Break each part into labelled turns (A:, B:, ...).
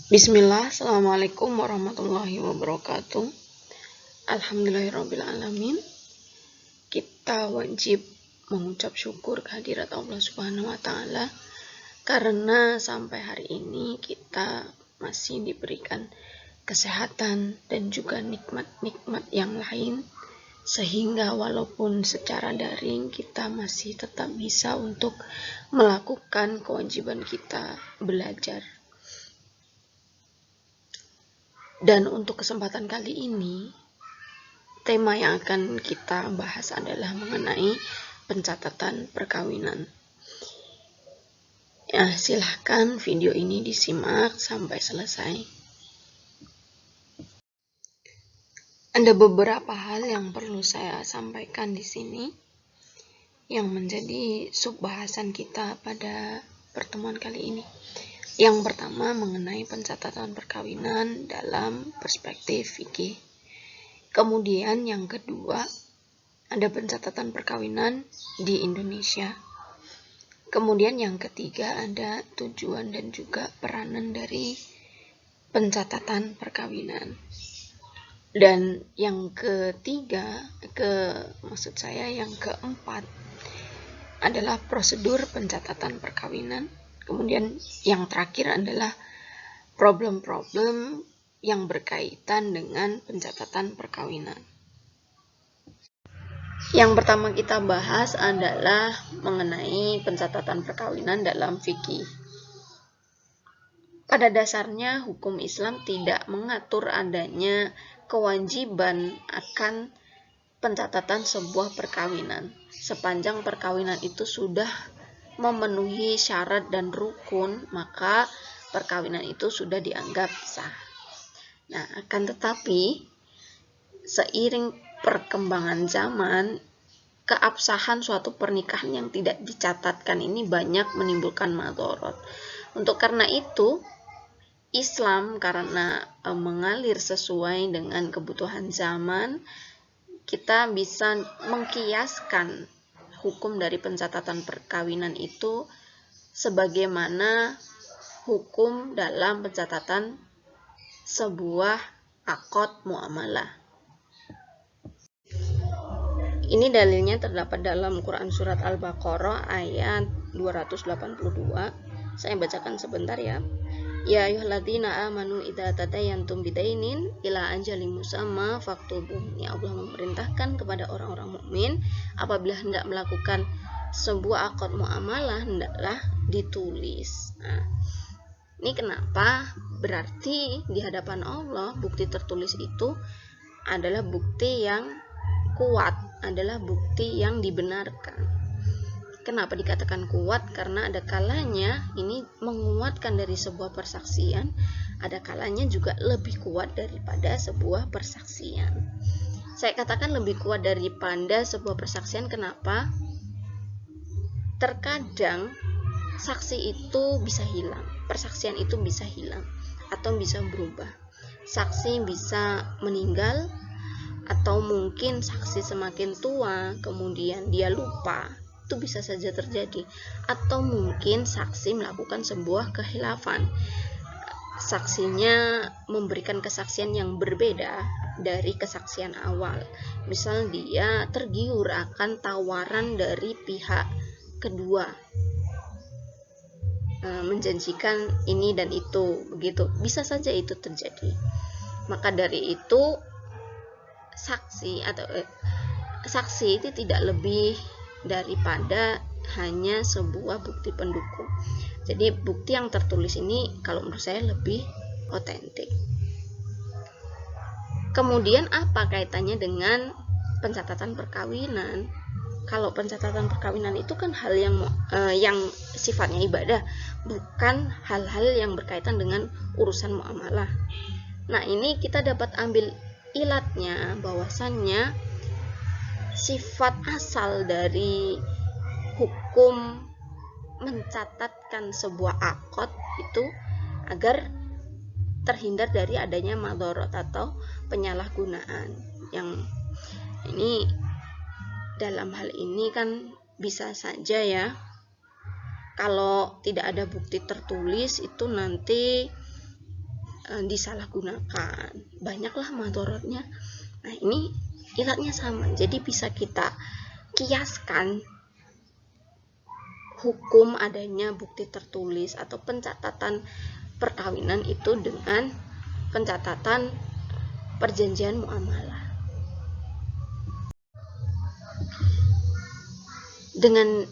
A: Bismillah, Assalamualaikum warahmatullahi wabarakatuh. Alhamdulillahirrabbilalamin. Kita wajib mengucap syukur kehadirat Allah Subhanahu wa Ta'ala karena sampai hari ini kita masih diberikan kesehatan dan juga nikmat-nikmat yang lain, sehingga walaupun secara daring kita masih tetap bisa untuk melakukan kewajiban kita belajar. Dan untuk kesempatan kali ini, tema yang akan kita bahas adalah mengenai pencatatan perkawinan. Silahkan video ini disimak sampai selesai. Ada beberapa hal yang perlu saya sampaikan di sini yang menjadi subbahasan kita pada pertemuan kali ini. Yang pertama mengenai pencatatan perkawinan dalam perspektif fikih. Kemudian yang kedua, ada pencatatan perkawinan di Indonesia. Kemudian yang ketiga, ada tujuan dan juga peranan dari pencatatan perkawinan. Dan yang ketiga, yang keempat adalah prosedur pencatatan perkawinan. Kemudian yang terakhir adalah problem-problem yang berkaitan dengan pencatatan perkawinan. Yang pertama kita bahas adalah mengenai pencatatan perkawinan dalam fikih. Pada dasarnya hukum Islam tidak mengatur adanya kewajiban akan pencatatan sebuah perkawinan sepanjang perkawinan itu sudah memenuhi syarat dan rukun, maka perkawinan itu sudah dianggap sah. Nah, akan tetapi seiring perkembangan zaman, keabsahan suatu pernikahan yang tidak dicatatkan ini banyak menimbulkan madharat. Untuk karena itu, Islam karena mengalir sesuai dengan kebutuhan zaman, kita bisa mengkiaskan hukum dari pencatatan perkawinan itu sebagaimana hukum dalam pencatatan sebuah akad muamalah. Ini dalilnya terdapat dalam Quran Surat Al-Baqarah ayat 282. Saya bacakan sebentar ya. Ya ayyuhalladzina amanu idza tadayantum bidainin ila ajalin musamma faktubuh. Ya Allah memerintahkan kepada orang-orang mukmin apabila hendak melakukan sebuah akad muamalah hendaklah ditulis. Nah, ini kenapa? Berarti di hadapan Allah bukti tertulis itu adalah bukti yang kuat, adalah bukti yang dibenarkan. Kenapa dikatakan kuat? Karena ada kalanya ini menguatkan dari sebuah persaksian, ada kalanya juga lebih kuat daripada sebuah persaksian. Saya katakan lebih kuat daripada sebuah persaksian, kenapa? Terkadang saksi itu bisa hilang, persaksian itu bisa hilang atau bisa berubah. Saksi bisa meninggal, atau mungkin saksi semakin tua kemudian dia lupa, itu bisa saja terjadi. Atau mungkin saksi melakukan sebuah khilafan, saksinya memberikan kesaksian yang berbeda dari kesaksian awal. Misal dia tergiur akan tawaran dari pihak kedua, menjanjikan ini dan itu, begitu, bisa saja itu terjadi. Maka dari itu saksi itu tidak lebih daripada hanya sebuah bukti pendukung. Jadi bukti yang tertulis ini kalau menurut saya lebih otentik. Kemudian apa kaitannya dengan pencatatan perkawinan? Kalau pencatatan perkawinan itu kan hal yang sifatnya ibadah, bukan hal-hal yang berkaitan dengan urusan muamalah. Nah, ini kita dapat ambil ilatnya, bahwasannya sifat asal dari hukum mencatatkan sebuah akad itu agar terhindar dari adanya madharat atau penyalahgunaan. Yang ini dalam hal ini kan bisa saja ya, kalau tidak ada bukti tertulis itu nanti disalahgunakan, banyaklah madorotnya. Nah, ini ilatnya sama, jadi bisa kita kiaskan hukum adanya bukti tertulis atau pencatatan perkawinan itu dengan pencatatan perjanjian muamalah. Dengan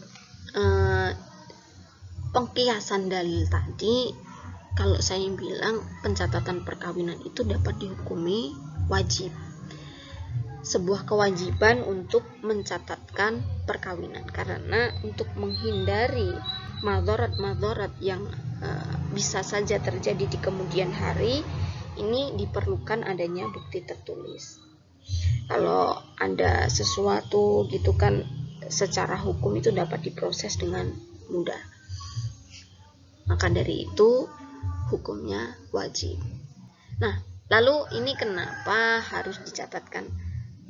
A: pengkiasan dalil tadi, kalau saya bilang pencatatan perkawinan itu dapat dihukumi wajib, sebuah kewajiban untuk mencatatkan perkawinan, karena untuk menghindari madharat-madharat yang bisa saja terjadi di kemudian hari, ini diperlukan adanya bukti tertulis. Kalau ada sesuatu gitu kan, secara hukum itu dapat diproses dengan mudah. Maka dari itu hukumnya wajib. Nah, lalu ini kenapa harus dicatatkan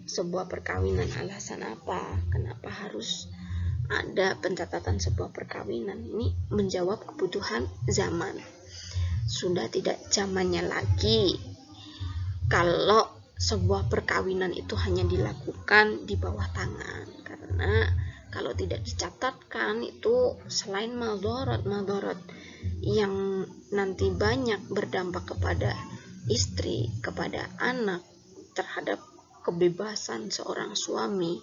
A: sebuah perkawinan? Alasan apa? Kenapa harus ada pencatatan sebuah perkawinan? Ini menjawab kebutuhan zaman. Sudah tidak zamannya lagi kalau sebuah perkawinan itu hanya dilakukan di bawah tangan, karena kalau tidak dicatatkan itu selain madharat yang nanti banyak berdampak kepada istri, kepada anak, terhadap kebebasan seorang suami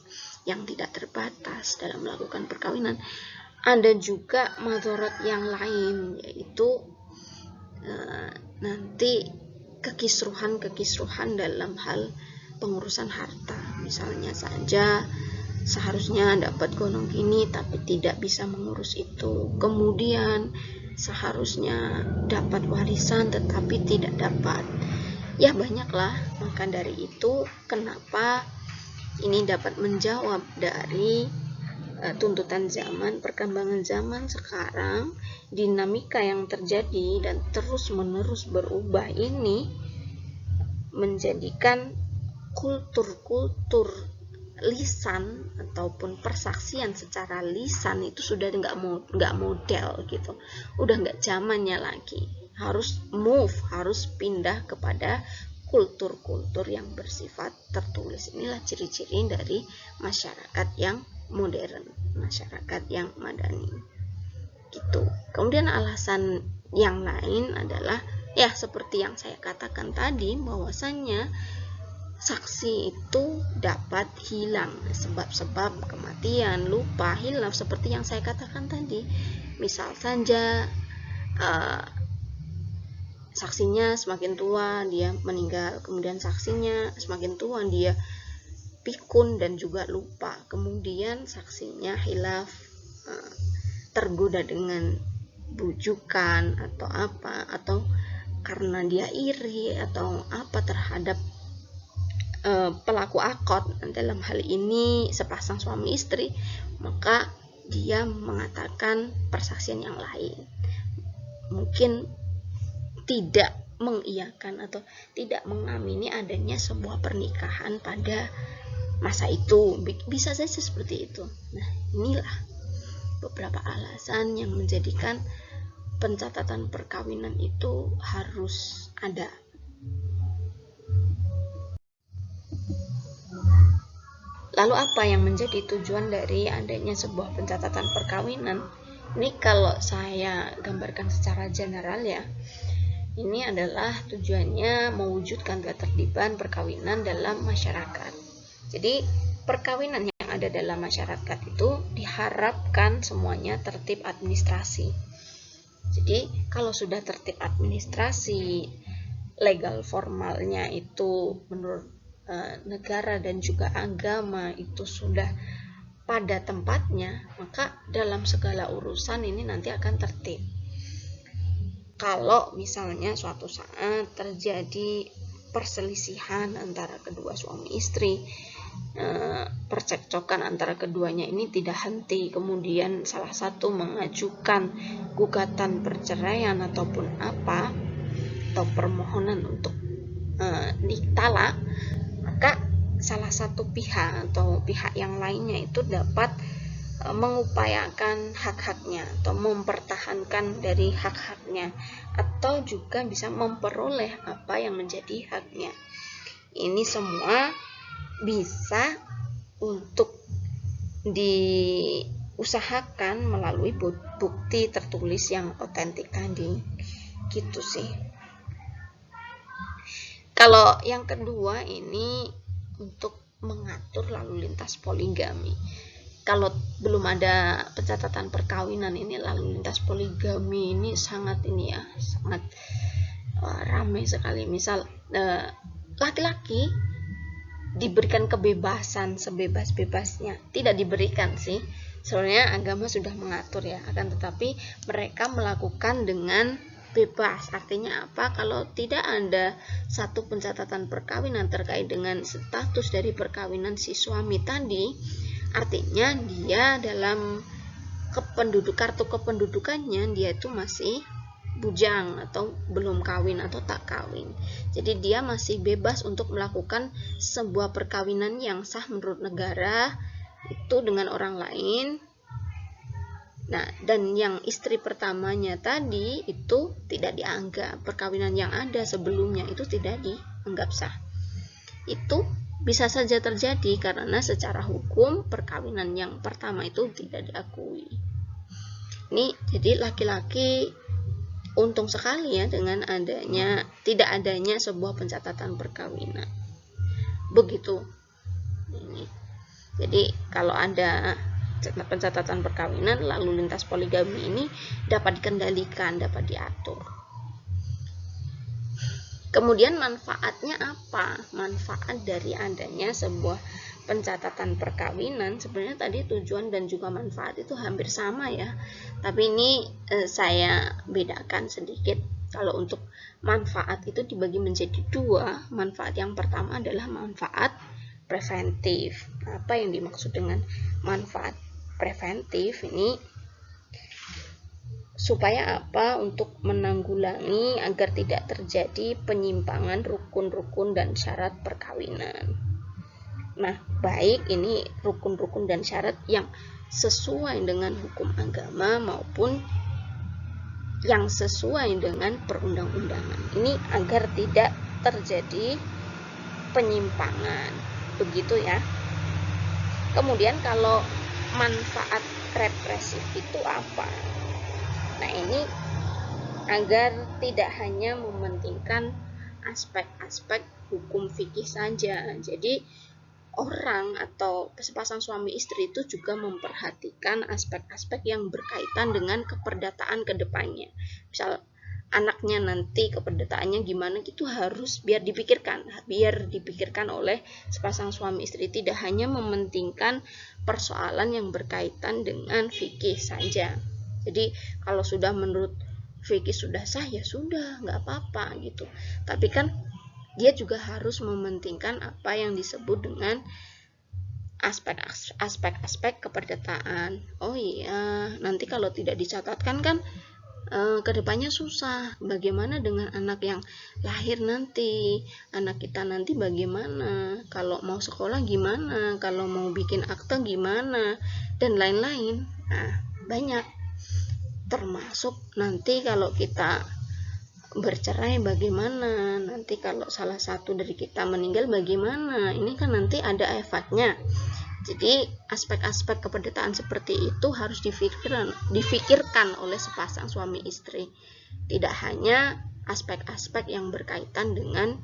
A: yang tidak terbatas dalam melakukan perkawinan, ada juga madharat yang lain, yaitu nanti kekisruhan dalam hal pengurusan harta. Misalnya saja seharusnya dapat gonong ini tapi tidak bisa mengurus itu, kemudian seharusnya dapat warisan tetapi tidak dapat, ya banyaklah. Maka dari itu kenapa ini dapat menjawab dari tuntutan zaman, perkembangan zaman sekarang, dinamika yang terjadi dan terus-menerus berubah ini menjadikan kultur lisan ataupun persaksian secara lisan itu sudah nggak model gitu, udah nggak zamannya lagi, harus pindah kepada kultur yang bersifat tertulis. Inilah ciri-ciri dari masyarakat yang modern, masyarakat yang madani gitu. Kemudian alasan yang lain adalah ya seperti yang saya katakan tadi, bahwasannya saksi itu dapat hilang, sebab-sebab kematian, lupa, hilaf, seperti yang saya katakan tadi. Misal saja saksinya semakin tua dia meninggal, kemudian saksinya semakin tua dia pikun dan juga lupa, kemudian saksinya hilaf, tergoda dengan bujukan atau apa, atau karena dia iri atau apa terhadap pelaku akad, dalam hal ini sepasang suami istri, maka dia mengatakan persaksian yang lain, mungkin tidak mengiyakan atau tidak mengamini adanya sebuah pernikahan pada masa itu, bisa saja seperti itu. Nah, inilah beberapa alasan yang menjadikan pencatatan perkawinan itu harus ada. Lalu apa yang menjadi tujuan dari adanya sebuah pencatatan perkawinan? Ini kalau saya gambarkan secara general ya, ini adalah tujuannya mewujudkan ketertiban perkawinan dalam masyarakat. Jadi perkawinan yang ada dalam masyarakat itu diharapkan semuanya tertib administrasi. Jadi kalau sudah tertib administrasi, legal formalnya itu menurut negara dan juga agama itu sudah pada tempatnya, maka dalam segala urusan ini nanti akan tertib. Kalau misalnya suatu saat terjadi perselisihan antara kedua suami istri, percekcokan antara keduanya ini tidak henti, kemudian salah satu mengajukan gugatan perceraian ataupun apa, atau permohonan untuk ditalak, maka salah satu pihak atau pihak yang lainnya itu dapat mengupayakan hak-haknya atau mempertahankan dari hak-haknya, atau juga bisa memperoleh apa yang menjadi haknya. Ini semua bisa untuk diusahakan melalui bukti tertulis yang otentik tadi, gitu sih. Kalau yang kedua ini untuk mengatur lalu lintas poligami. Kalau belum ada pencatatan perkawinan, ini lalu lintas poligami ini sangat ramai sekali. Misal laki-laki diberikan kebebasan sebebas-bebasnya, tidak diberikan sih, sebenarnya agama sudah mengatur ya, akan tetapi mereka melakukan dengan bebas. Artinya apa? Kalau tidak ada satu pencatatan perkawinan terkait dengan status dari perkawinan si suami tadi, artinya dia dalam kartu kependudukannya dia itu masih bujang atau belum kawin atau tak kawin. Jadi dia masih bebas untuk melakukan sebuah perkawinan yang sah menurut negara itu dengan orang lain. Nah, dan yang istri pertamanya tadi itu tidak dianggap, perkawinan yang ada sebelumnya itu tidak dianggap sah. Itu bisa saja terjadi karena secara hukum perkawinan yang pertama itu tidak diakui. Ini jadi laki-laki untung sekali ya dengan tidak adanya sebuah pencatatan perkawinan. Begitu. Ini. Jadi kalau ada pencatatan perkawinan, lalu lintas poligami ini dapat dikendalikan, dapat diatur. Kemudian manfaatnya apa? Manfaat dari adanya sebuah pencatatan perkawinan, sebenarnya tadi tujuan dan juga manfaat itu hampir sama ya, tapi ini saya bedakan sedikit. Kalau untuk manfaat itu dibagi menjadi dua. Manfaat yang pertama adalah manfaat preventif. Apa yang dimaksud dengan manfaat preventif ini? Supaya apa? Untuk menanggulangi agar tidak terjadi penyimpangan rukun-rukun dan syarat perkawinan. Nah, baik ini rukun-rukun dan syarat yang sesuai dengan hukum agama maupun yang sesuai dengan perundang-undangan. Ini agar tidak terjadi penyimpangan. Begitu ya. Kemudian kalau manfaat represif itu apa? Nah, ini agar tidak hanya mementingkan aspek-aspek hukum fikih saja. Jadi orang atau sepasang suami istri itu juga memperhatikan aspek-aspek yang berkaitan dengan keperdataan ke depannya. Misal anaknya nanti keperdataannya gimana, gitu harus biar dipikirkan oleh sepasang suami istri, tidak hanya mementingkan persoalan yang berkaitan dengan fikih saja. Jadi kalau sudah menurut fikih sudah sah ya sudah, nggak apa-apa gitu. Tapi kan dia juga harus mementingkan apa yang disebut dengan aspek-aspek keperdataan. Oh iya, nanti kalau tidak dicatatkan kan kedepannya susah. Bagaimana dengan anak yang lahir nanti? Anak kita nanti bagaimana? Kalau mau sekolah gimana? Kalau mau bikin akte gimana? Dan lain-lain. Nah, banyak. Termasuk nanti kalau kita bercerai bagaimana? Nanti kalau salah satu dari kita meninggal bagaimana? Ini kan nanti ada efeknya. Jadi aspek-aspek keperdataan seperti itu harus difikirkan oleh sepasang suami istri. Tidak hanya aspek-aspek yang berkaitan dengan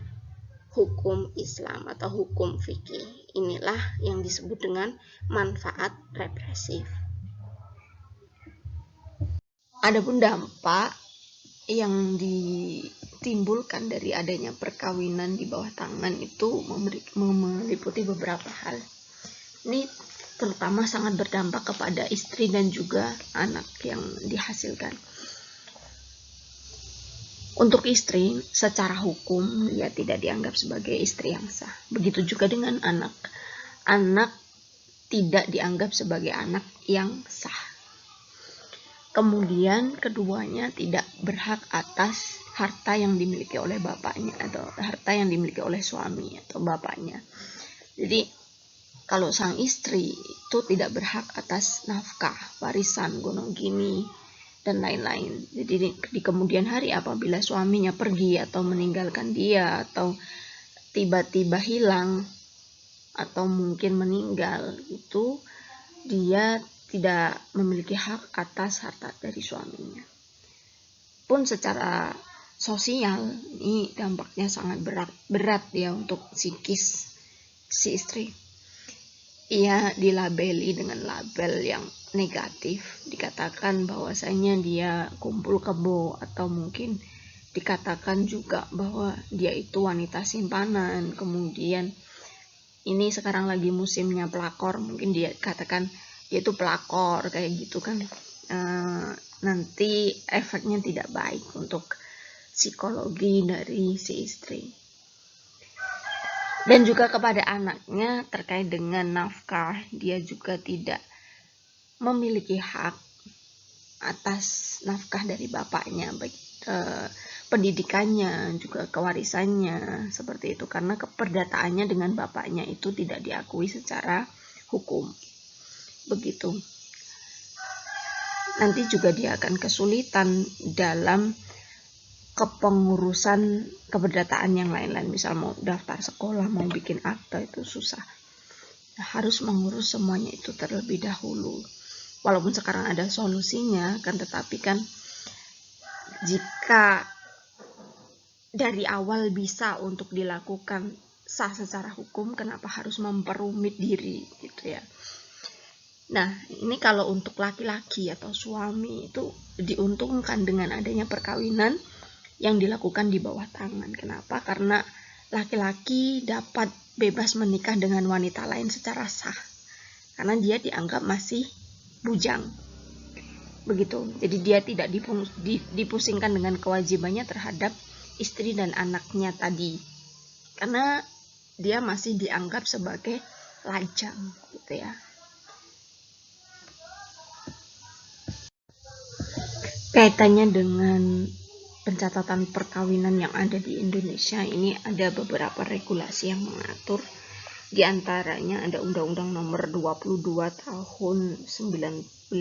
A: hukum Islam atau hukum fikih. Inilah yang disebut dengan manfaat represif. Adapun dampak yang ditimbulkan dari adanya perkawinan di bawah tangan itu meliputi beberapa hal. Ini terutama sangat berdampak kepada istri dan juga anak yang dihasilkan. Untuk istri, secara hukum dia tidak dianggap sebagai istri yang sah. Begitu juga dengan anak. Anak tidak dianggap sebagai anak yang sah. Kemudian keduanya tidak berhak atas harta yang dimiliki oleh bapaknya atau harta yang dimiliki oleh suami atau bapaknya. Jadi kalau sang istri itu tidak berhak atas nafkah, warisan, gonogini, dan lain-lain. Jadi di kemudian hari apabila suaminya pergi atau meninggalkan dia, atau tiba-tiba hilang, atau mungkin meninggal, itu dia tidak memiliki hak atas harta dari suaminya. Pun secara sosial ini dampaknya sangat berat ya untuk psikis si istri. Ia dilabeli dengan label yang negatif, dikatakan bahwasanya dia kumpul kebo, atau mungkin dikatakan juga bahwa dia itu wanita simpanan. Kemudian ini sekarang lagi musimnya pelakor, mungkin dia katakan dia itu pelakor kayak gitu kan. Nanti efeknya tidak baik untuk psikologi dari si istri. Dan juga kepada anaknya terkait dengan nafkah, dia juga tidak memiliki hak atas nafkah dari bapaknya, baik pendidikannya, juga kewarisannya, seperti itu, karena keperdataannya dengan bapaknya itu tidak diakui secara hukum. Begitu. Nanti juga dia akan kesulitan dalam kepengurusan keperdataan yang lain-lain, misal mau daftar sekolah, mau bikin akta, itu susah. Harus mengurus semuanya itu terlebih dahulu. Walaupun sekarang ada solusinya kan, tetapi kan jika dari awal bisa untuk dilakukan sah secara hukum, kenapa harus memperumit diri gitu ya. Nah, ini kalau untuk laki-laki atau suami itu diuntungkan dengan adanya perkawinan yang dilakukan di bawah tangan. Kenapa? Karena laki-laki dapat bebas menikah dengan wanita lain secara sah, karena dia dianggap masih bujang. Begitu. Jadi dia tidak dipusingkan dengan kewajibannya terhadap istri dan anaknya tadi, karena dia masih dianggap sebagai lajang gitu ya. Kaitannya dengan pencatatan perkawinan yang ada di Indonesia, ini ada beberapa regulasi yang mengatur. Di antaranya ada Undang-Undang Nomor 22 Tahun 1946,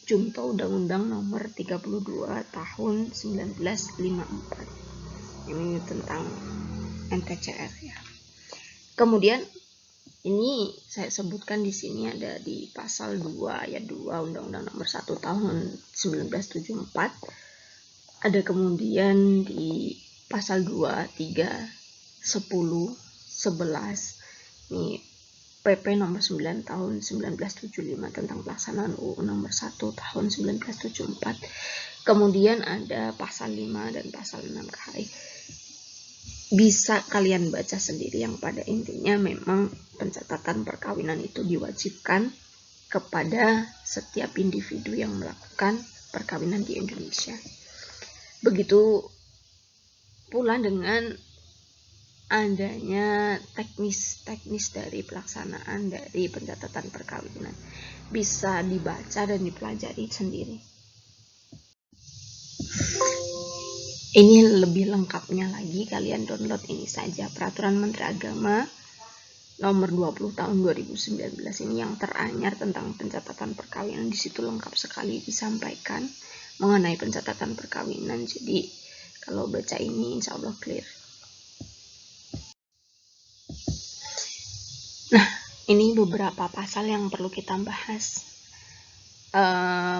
A: Junto Undang-Undang Nomor 32 Tahun 1954. Ini tentang NTCR ya. Kemudian ini saya sebutkan di sini ada di pasal 2 ayat 2 Undang-Undang Nomor 1 Tahun 1974. Ada kemudian di pasal 2, 3, 10, 11 ini PP Nomor 9 Tahun 1975 tentang pelaksanaan UU Nomor 1 Tahun 1974. Kemudian ada pasal 5 dan pasal 6 KHI. Bisa kalian baca sendiri, yang pada intinya memang pencatatan perkawinan itu diwajibkan kepada setiap individu yang melakukan perkawinan di Indonesia. Begitu pula dengan adanya teknis dari pelaksanaan dari pencatatan perkawinan, bisa dibaca dan dipelajari sendiri. Ini lebih lengkapnya lagi, kalian download ini saja, Peraturan Menteri Agama Nomor 20 Tahun 2019, ini yang teranyar tentang pencatatan perkawinan. Di situ lengkap sekali disampaikan mengenai pencatatan perkawinan. Jadi kalau baca ini insya Allah clear. Nah, ini beberapa pasal yang perlu kita bahas.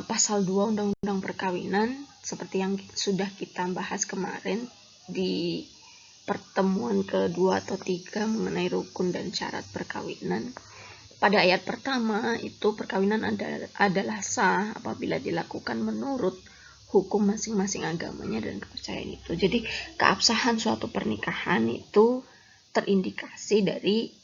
A: Pasal 2 Undang-Undang Perkawinan, seperti yang sudah kita bahas kemarin di pertemuan kedua atau 3 mengenai rukun dan syarat perkawinan. Pada ayat pertama itu, perkawinan adalah sah apabila dilakukan menurut hukum masing-masing agamanya dan kepercayaan itu. Jadi keabsahan suatu pernikahan itu terindikasi dari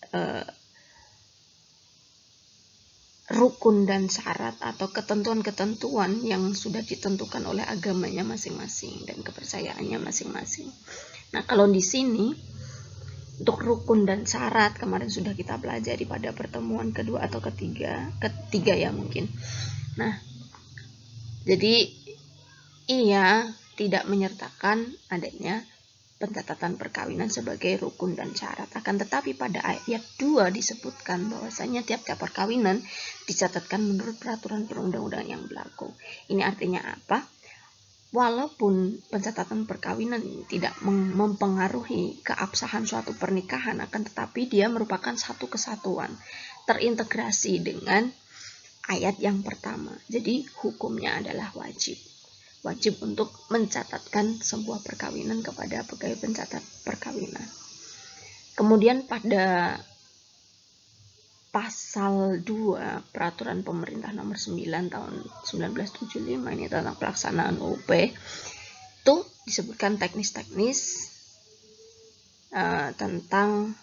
A: rukun dan syarat atau ketentuan-ketentuan yang sudah ditentukan oleh agamanya masing-masing dan kepercayaannya masing-masing. Nah, kalau di sini untuk rukun dan syarat kemarin sudah kita pelajari pada pertemuan kedua atau ketiga ya mungkin. Nah, jadi ia tidak menyertakan adanya pencatatan perkawinan sebagai rukun dan syarat. Akan tetapi pada ayat 2 disebutkan bahwasanya tiap-tiap perkawinan dicatatkan menurut peraturan perundang-undangan yang berlaku. Ini artinya apa? Walaupun pencatatan perkawinan ini tidak mempengaruhi keabsahan suatu pernikahan, akan tetapi dia merupakan satu kesatuan, terintegrasi dengan ayat yang pertama. Jadi hukumnya adalah wajib untuk mencatatkan sebuah perkawinan kepada pegawai pencatat perkawinan. Kemudian pada pasal 2 peraturan pemerintah nomor 9 tahun 1975 ini tentang pelaksanaan UUP itu disebutkan teknis-teknis tentang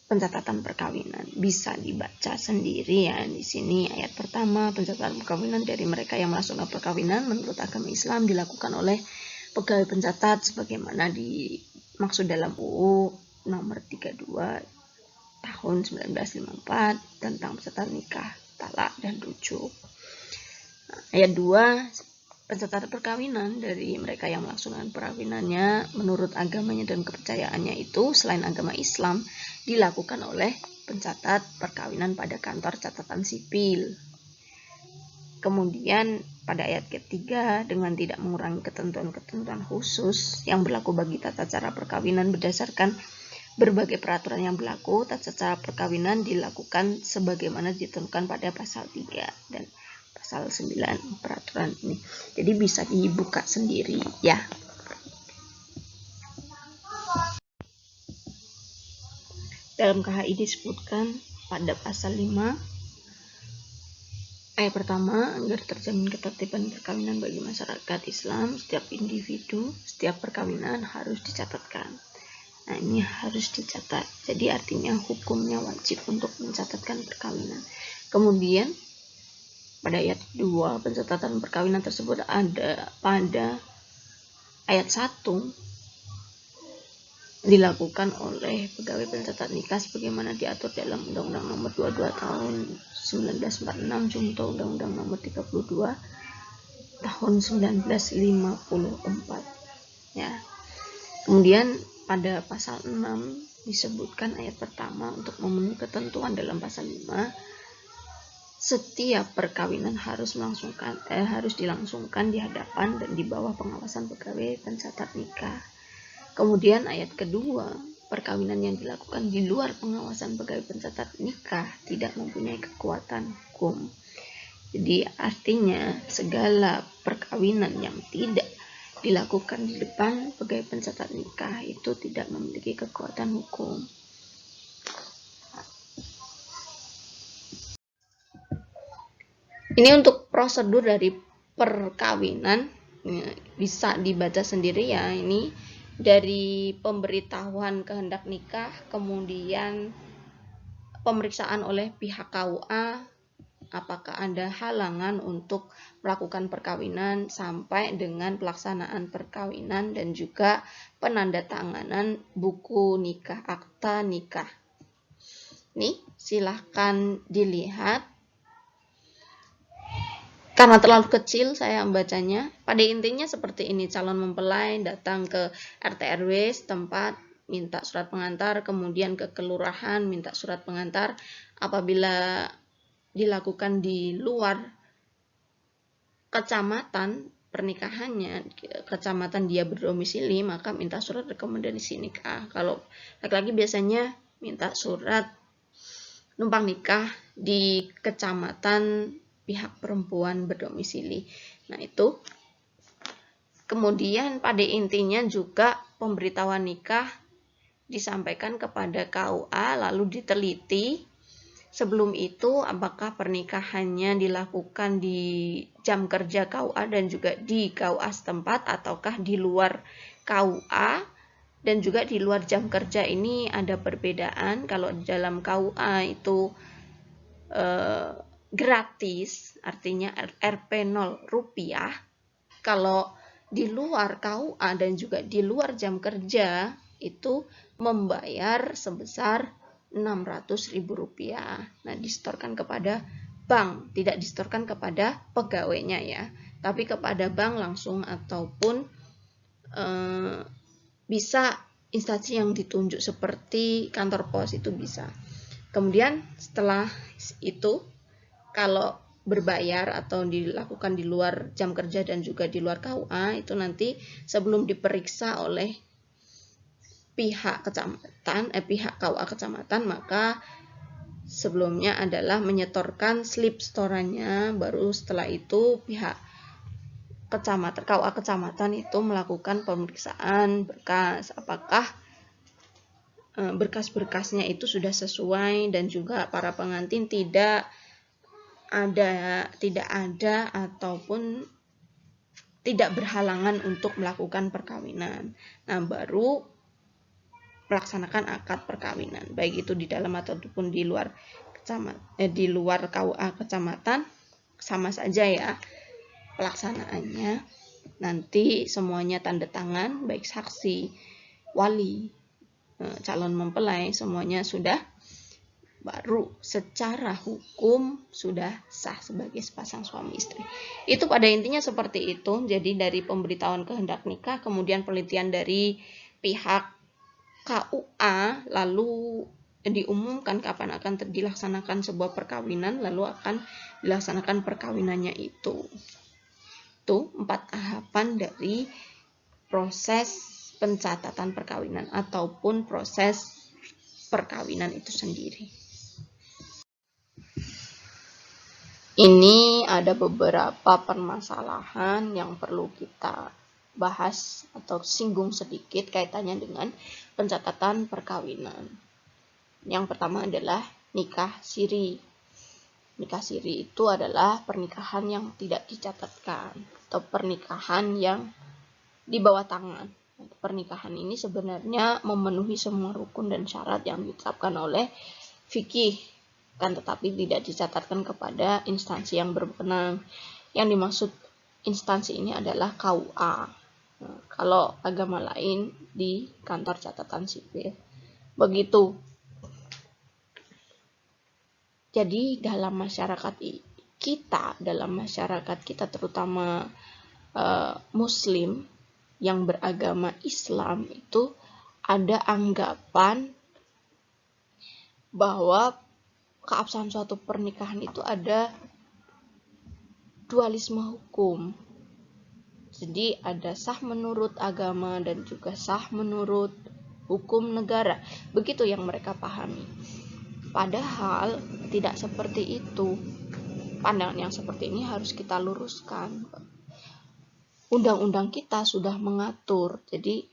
A: pencatatan perkawinan. Bisa dibaca sendiri ya. Di sini ayat pertama, pencatatan perkawinan dari mereka yang melaksanakan perkawinan menurut agama Islam dilakukan oleh pegawai pencatat sebagaimana dimaksud dalam UU nomor 32 tahun 1954 tentang pencatatan nikah, talak dan rujuk. Ayat 2, pencatatan perkawinan dari mereka yang melaksanakan perkawinannya menurut agamanya dan kepercayaannya itu selain agama Islam dilakukan oleh pencatat perkawinan pada kantor catatan sipil. Kemudian pada ayat ketiga, dengan tidak mengurangi ketentuan-ketentuan khusus yang berlaku bagi tata cara perkawinan berdasarkan berbagai peraturan yang berlaku, tata cara perkawinan dilakukan sebagaimana ditentukan pada pasal 3 dan pasal 9 peraturan ini. Jadi bisa dibuka sendiri ya. Dalam KHI disebutkan pada pasal 5 ayat pertama, agar terjamin ketertiban perkawinan bagi masyarakat Islam, setiap individu, setiap perkawinan harus dicatatkan. Nah, ini harus dicatat. Jadi artinya hukumnya wajib untuk mencatatkan perkawinan. Kemudian pada ayat 2, pencatatan perkawinan tersebut ada pada ayat 1 dilakukan oleh pegawai pencatat nikah sebagaimana diatur dalam Undang-Undang Nomor 22 Tahun 1946 junto Undang-Undang Nomor 32 Tahun 1954 ya. Kemudian pada pasal 6 disebutkan ayat pertama untuk memenuhi ketentuan dalam pasal 5 setiap perkawinan harus dilangsungkan di hadapan dan di bawah pengawasan pegawai pencatat nikah. Kemudian ayat kedua, perkawinan yang dilakukan di luar pengawasan pegawai pencatat nikah tidak mempunyai kekuatan hukum. Jadi artinya segala perkawinan yang tidak dilakukan di depan pegawai pencatat nikah itu tidak memiliki kekuatan hukum. Ini untuk prosedur dari perkawinan, bisa dibaca sendiri ya. Ini dari pemberitahuan kehendak nikah, kemudian pemeriksaan oleh pihak KUA apakah ada halangan untuk melakukan perkawinan, sampai dengan pelaksanaan perkawinan dan juga penandatanganan buku nikah, akta nikah. Nih, silahkan dilihat. Karena terlalu kecil saya membacanya. Pada intinya seperti ini, calon mempelai datang ke RT RW setempat minta surat pengantar, kemudian ke kelurahan minta surat pengantar. Apabila dilakukan di luar kecamatan pernikahannya, kecamatan dia berdomisili, maka minta surat rekomendasi nikah. Kalau laki-laki biasanya minta surat numpang nikah di kecamatan pihak perempuan berdomisili. Nah, itu. Kemudian pada intinya juga pemberitahuan nikah disampaikan kepada KUA, lalu diteliti sebelum itu apakah pernikahannya dilakukan di jam kerja KUA dan juga di KUA setempat ataukah di luar KUA, dan juga di luar jam kerja ini ada perbedaan. Kalau dalam KUA itu gratis, artinya Rp 0. Kalau di luar KUA dan juga di luar jam kerja itu membayar sebesar Rp600.000. Nah, disetorkan kepada bank, tidak disetorkan kepada pegawainya ya, tapi kepada bank langsung ataupun bisa instansi yang ditunjuk seperti kantor pos itu bisa. Kemudian setelah itu kalau berbayar atau dilakukan di luar jam kerja dan juga di luar KUA itu nanti sebelum diperiksa oleh pihak kecamatan, pihak KUA kecamatan, maka sebelumnya adalah menyetorkan slip setorannya, baru setelah itu pihak kecamatan, KUA kecamatan itu melakukan pemeriksaan berkas, apakah berkas-berkasnya itu sudah sesuai dan juga para pengantin tidak ada ataupun tidak berhalangan untuk melakukan perkawinan. Nah, baru melaksanakan akad perkawinan, baik itu di dalam ataupun di luar KUA kecamatan, sama saja ya pelaksanaannya. Nanti semuanya tanda tangan, baik saksi, wali, calon mempelai, semuanya sudah, baru secara hukum sudah sah sebagai sepasang suami istri. Itu pada intinya seperti itu. Jadi dari pemberitahuan kehendak nikah, kemudian penelitian dari pihak KUA, lalu diumumkan kapan akan dilaksanakan sebuah perkawinan, lalu akan dilaksanakan perkawinannya itu. Itu 4 tahapan dari proses pencatatan perkawinan ataupun proses perkawinan itu sendiri. Ini ada beberapa permasalahan yang perlu kita bahas atau singgung sedikit kaitannya dengan pencatatan perkawinan. Yang pertama adalah nikah siri. Nikah siri itu adalah pernikahan yang tidak dicatatkan atau pernikahan yang di bawah tangan. Pernikahan ini sebenarnya memenuhi semua rukun dan syarat yang ditetapkan oleh fikih, kan tetapi tidak dicatatkan kepada instansi yang berwenang. Yang dimaksud instansi ini adalah KUA. Nah, kalau agama lain di kantor catatan sipil. Begitu. Jadi dalam masyarakat kita terutama Muslim yang beragama Islam itu ada anggapan bahwa keabsahan suatu pernikahan itu ada dualisme hukum. Jadi ada sah menurut agama dan juga sah menurut hukum negara. Begitu yang mereka pahami. Padahal tidak seperti itu. Pandangan yang seperti ini harus kita luruskan. Undang-undang kita sudah mengatur, jadi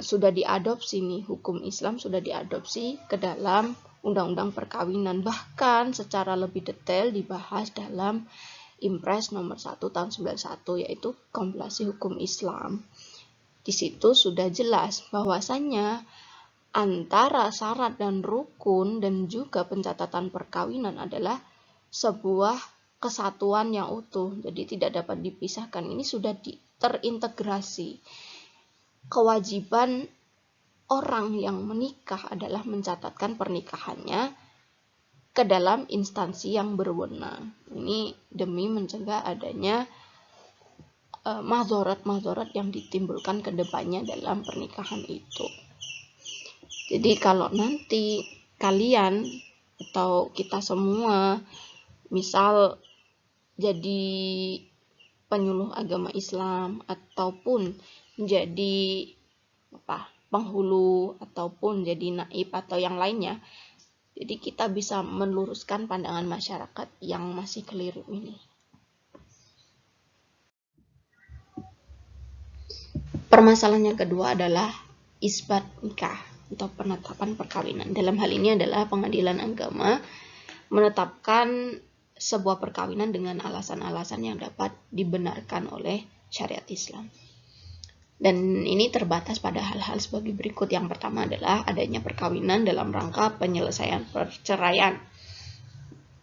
A: sudah diadopsi nih, hukum Islam sudah diadopsi ke dalam undang-undang perkawinan, bahkan secara lebih detail dibahas dalam Impres nomor 1 tahun 91, yaitu kompilasi hukum Islam. Di situ sudah jelas bahwasannya antara syarat dan rukun dan juga pencatatan perkawinan adalah sebuah kesatuan yang utuh, jadi tidak dapat dipisahkan. Ini sudah terintegrasi. Kewajiban orang yang menikah adalah mencatatkan pernikahannya ke dalam instansi yang berwenang. Ini demi mencegah adanya mazharat yang ditimbulkan ke depannya dalam pernikahan itu. Jadi kalau nanti kalian atau kita semua misal jadi penyuluh agama Islam ataupun menjadi penghulu ataupun jadi naib atau yang lainnya, jadi kita bisa meluruskan pandangan masyarakat yang masih keliru ini. Permasalahan yang kedua adalah isbat nikah atau penetapan perkawinan. Dalam hal ini adalah pengadilan agama menetapkan sebuah perkawinan dengan alasan-alasan yang dapat dibenarkan oleh syariat Islam. Dan ini terbatas pada hal-hal sebagai berikut. Yang pertama adalah adanya perkawinan dalam rangka penyelesaian perceraian.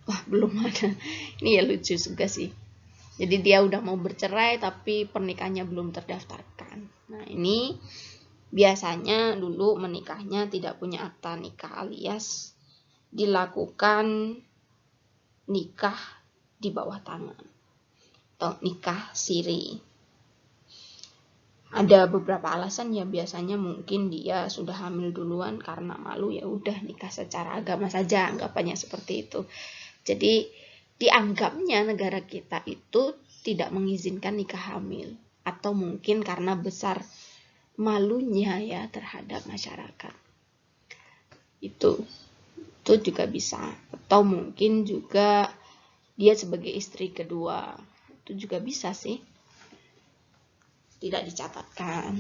A: Wah, belum ada. Ini ya lucu juga sih. Jadi dia udah mau bercerai tapi pernikahannya belum terdaftarkan. Nah, ini biasanya dulu menikahnya tidak punya akta nikah alias dilakukan nikah di bawah tangan atau nikah siri. Ada beberapa alasan ya, biasanya mungkin dia sudah hamil duluan karena malu, ya udah nikah secara agama saja, anggapannya seperti itu. Jadi dianggapnya negara kita itu tidak mengizinkan nikah hamil, atau mungkin karena besar malunya ya terhadap masyarakat. Itu juga bisa, atau mungkin juga dia sebagai istri kedua, itu juga bisa sih, tidak dicatatkan.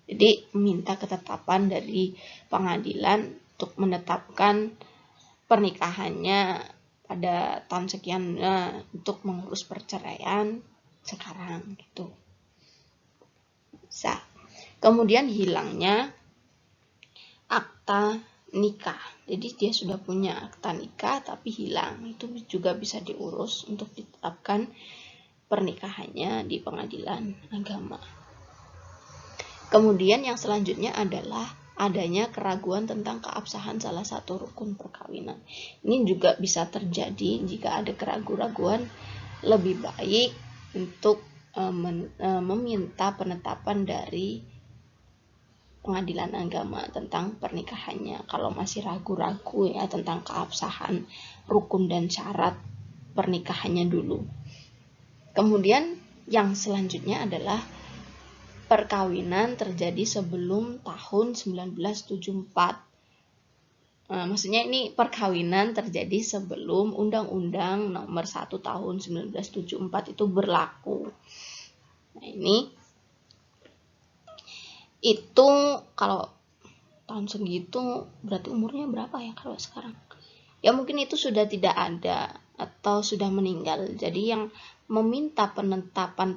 A: Jadi minta ketetapan dari pengadilan untuk menetapkan pernikahannya pada tahun sekian untuk mengurus perceraian sekarang gitu. Bisa. Kemudian hilangnya akta nikah. Jadi dia sudah punya akta nikah tapi hilang. Itu juga bisa diurus untuk ditetapkan pernikahannya di pengadilan agama. Kemudian yang selanjutnya adalah adanya keraguan tentang keabsahan salah satu rukun perkawinan. Ini juga bisa terjadi jika ada keraguan-keraguan, lebih baik untuk meminta penetapan dari pengadilan agama tentang pernikahannya. Kalau masih ragu-ragu ya tentang keabsahan rukun dan syarat pernikahannya dulu. Kemudian yang selanjutnya adalah perkawinan terjadi sebelum tahun 1974. Maksudnya ini perkawinan terjadi sebelum Undang-Undang Nomor 1 Tahun 1974 itu berlaku. Nah, itu kalau tahun segitu berarti umurnya berapa ya kalau sekarang? Ya mungkin itu sudah tidak ada atau sudah meninggal. Jadi yang meminta penetapan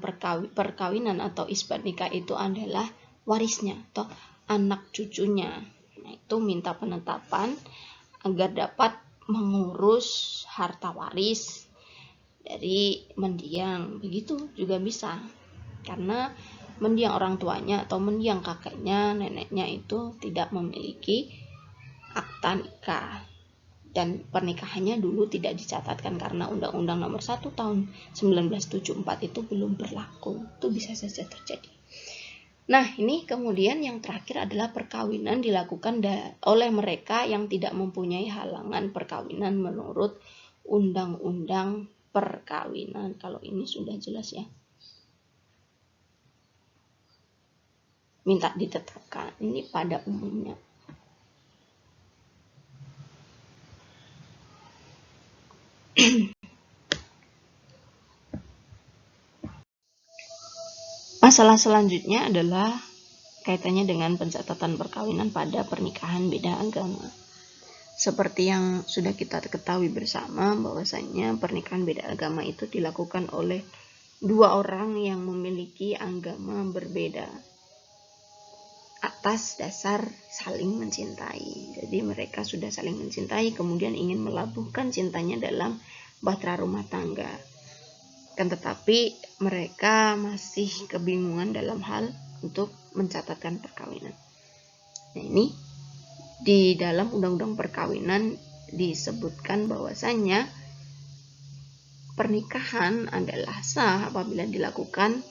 A: perkawinan atau isbat nikah itu adalah warisnya atau anak cucunya. Nah, itu minta penetapan agar dapat mengurus harta waris dari mendiang. Begitu juga bisa. Karena mendiang orang tuanya atau mendiang kakeknya, neneknya itu tidak memiliki akta nikah. Dan pernikahannya dulu tidak dicatatkan karena Undang-Undang Nomor 1 Tahun 1974 itu belum berlaku. Itu bisa saja terjadi. Nah, ini kemudian yang terakhir adalah perkawinan dilakukan oleh mereka yang tidak mempunyai halangan perkawinan menurut Undang-Undang Perkawinan. Kalau ini sudah jelas ya. Minta ditetapkan. Ini pada umumnya. Masalah selanjutnya adalah kaitannya dengan pencatatan perkawinan pada pernikahan beda agama. Seperti yang sudah kita ketahui bersama bahwasanya pernikahan beda agama itu dilakukan oleh dua orang yang memiliki agama berbeda atas dasar saling mencintai. Jadi mereka sudah saling mencintai, kemudian ingin melabuhkan cintanya dalam bahtera rumah tangga. Kan tetapi mereka masih kebingungan dalam hal untuk mencatatkan perkawinan. Nah, ini di dalam Undang-Undang Perkawinan disebutkan bahwasanya pernikahan adalah sah apabila dilakukan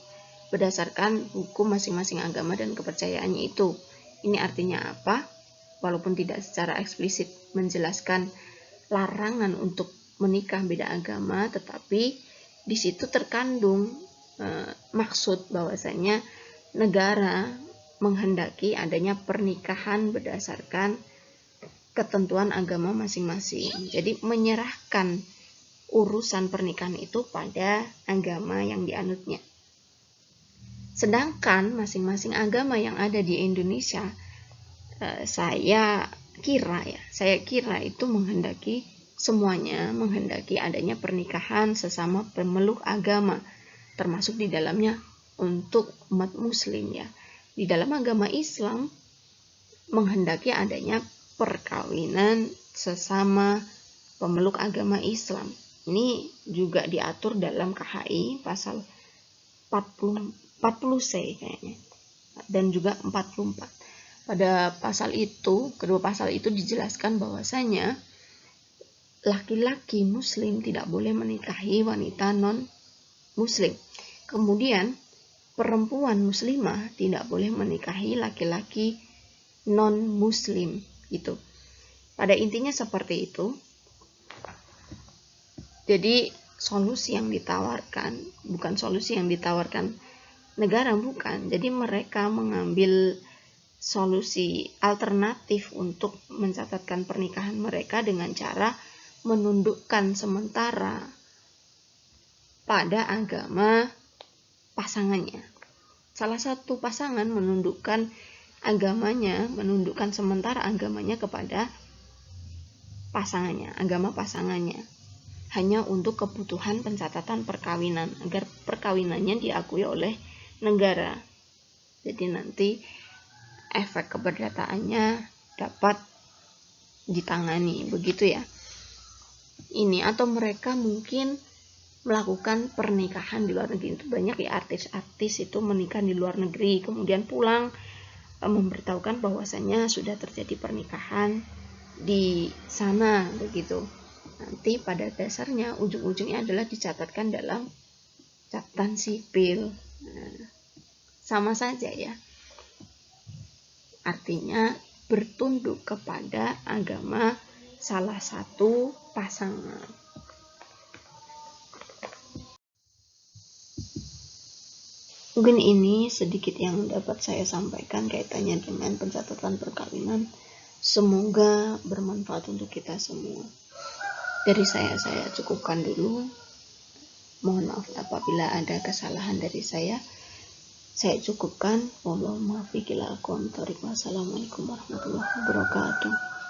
A: berdasarkan hukum masing-masing agama dan kepercayaannya itu. Ini artinya apa? Walaupun tidak secara eksplisit menjelaskan larangan untuk menikah beda agama, tetapi di situ terkandung maksud bahwasanya negara menghendaki adanya pernikahan berdasarkan ketentuan agama masing-masing. Jadi menyerahkan urusan pernikahan itu pada agama yang dianutnya. Sedangkan masing-masing agama yang ada di Indonesia, saya kira itu semuanya menghendaki adanya pernikahan sesama pemeluk agama, termasuk di dalamnya untuk umat muslim ya. Di dalam agama Islam menghendaki adanya perkawinan sesama pemeluk agama Islam. Ini juga diatur dalam KHI pasal 40C kayaknya, dan juga 44. Pada pasal itu, kedua pasal itu dijelaskan bahwasanya laki-laki muslim tidak boleh menikahi wanita non muslim. Kemudian perempuan muslimah tidak boleh menikahi laki-laki non-muslim gitu. Pada intinya seperti itu. Jadi solusi yang ditawarkan bukan solusi yang ditawarkan negara, bukan. Jadi mereka mengambil solusi alternatif untuk mencatatkan pernikahan mereka dengan cara menundukkan sementara pada agama pasangannya. Salah satu pasangan menundukkan agamanya, menundukkan sementara agamanya kepada pasangannya, agama pasangannya, hanya untuk kebutuhan pencatatan perkawinan, agar perkawinannya diakui oleh negara. Jadi nanti efek keperdataannya dapat ditangani, begitu ya. Ini atau mereka mungkin melakukan pernikahan di luar negeri. Itu banyak ya artis-artis itu menikah di luar negeri, kemudian pulang memberitahukan bahwasannya sudah terjadi pernikahan di sana, begitu. Nanti pada dasarnya ujung-ujungnya adalah dicatatkan dalam catatan sipil. Nah, sama saja ya. Artinya bertunduk kepada agama salah satu pasangan. Mungkin ini sedikit yang dapat saya sampaikan kaitannya dengan pencatatan perkawinan. Semoga bermanfaat untuk kita semua. Dari saya cukupkan dulu. Mohon maaf apabila ada kesalahan dari saya. Saya cukupkan. Wassalamualaikum warahmatullahi wabarakatuh.